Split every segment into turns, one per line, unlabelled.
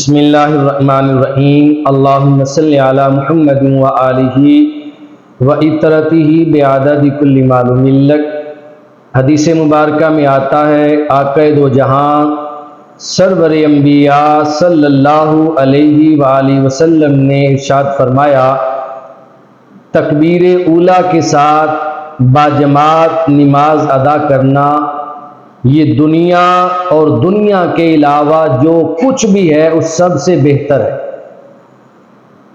بسم اللہ الرحمن الرحیم اللہم صلی علی محمد و آلہ و اطرتہ بعدد کل معلوم لک۔ حدیث مبارکہ میں آتا ہے آقا دو جہاں سرور انبیاء صلی اللہ علیہ وآلہ وسلم نے ارشاد فرمایا، تکبیر اولیٰ کے ساتھ باجماعت نماز ادا کرنا یہ دنیا اور دنیا کے علاوہ جو کچھ بھی ہے اس سب سے بہتر ہے۔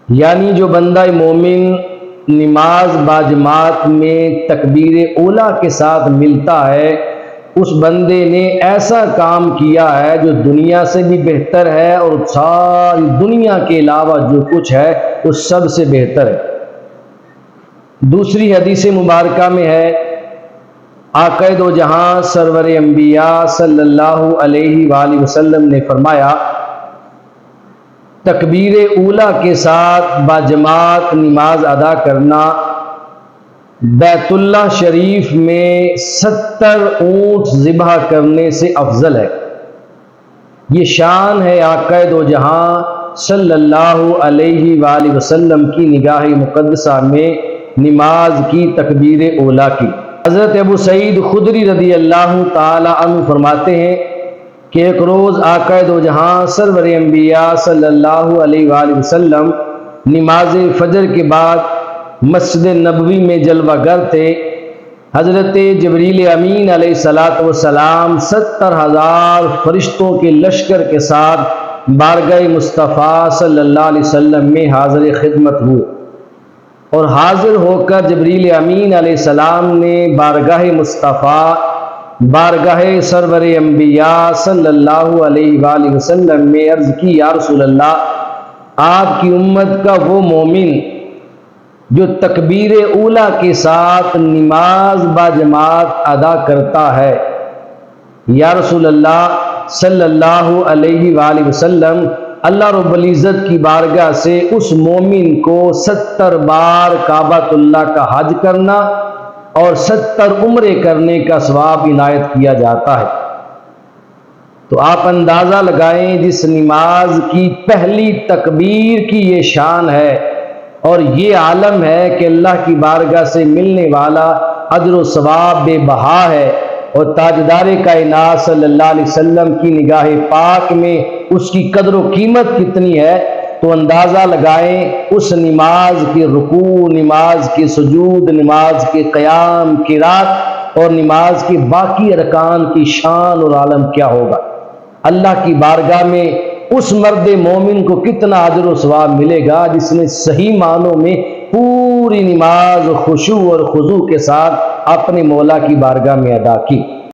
یعنی جو بندہ مومن نماز باجماعت میں تکبیر اولیٰ کے ساتھ ملتا ہے، اس بندے نے ایسا کام کیا ہے جو دنیا سے بھی بہتر ہے اور ساری دنیا کے علاوہ جو کچھ ہے اس سب سے بہتر ہے۔ دوسری حدیث مبارکہ میں ہے، آقا دو جہاں سرور انبیاء صلی اللہ علیہ وآلہ وسلم نے فرمایا، تکبیر اولیٰ کے ساتھ باجماعت نماز ادا کرنا بیت اللہ شریف میں 70 اونٹ ذبح کرنے سے افضل ہے۔ یہ شان ہے آقا دو جہاں صلی اللہ علیہ وآلہ وسلم کی نگاہ مقدسہ میں نماز کی تکبیر اولیٰ کی۔ حضرت ابو سعید خدری رضی اللہ تعالی عنہ فرماتے ہیں کہ ایک روز آقا دو جہاں سرور انبیاء صلی اللہ علیہ وآلہ وسلم نماز فجر کے بعد مسجد نبوی میں جلوہ گر تھے۔ حضرت جبریل امین علیہ السلام 70,000 فرشتوں کے لشکر کے ساتھ بارگاہ مصطفیٰ صلی اللہ علیہ وسلم میں حاضر خدمت ہوئے، اور حاضر ہو کر جبریل امین علیہ السلام نے بارگاہ مصطفیٰ بارگاہ سرور انبیاء صلی اللہ علیہ وآلہ وسلم میں عرض کی، یا رسول اللہ، آپ کی امت کا وہ مومن جو تکبیر اولیٰ کے ساتھ نماز باجماعت ادا کرتا ہے، یا رسول اللہ صلی اللہ علیہ وآلہ وسلم، اللہ رب العزت کی بارگاہ سے اس مومن کو 70 بار کعبۃ اللہ کا حج کرنا اور 70 عمرے کرنے کا ثواب عنایت کیا جاتا ہے۔ تو آپ اندازہ لگائیں، جس نماز کی پہلی تکبیر کی یہ شان ہے اور یہ عالم ہے کہ اللہ کی بارگاہ سے ملنے والا اجر و ثواب بے بہا ہے، اور تاجدار کائنات صلی اللہ علیہ وسلم کی نگاہ پاک میں اس کی قدر و قیمت کتنی ہے، تو اندازہ لگائیں اس نماز کے رکوع، نماز کے سجود، نماز کے قیام، قرات اور نماز کے باقی ارکان کی شان اور عالم کیا ہوگا۔ اللہ کی بارگاہ میں اس مرد مومن کو کتنا اجر و ثواب ملے گا جس نے صحیح معنوں میں پوری نماز خشوع اور خضوع کے ساتھ اپنے مولا کی بارگاہ میں ادا کی۔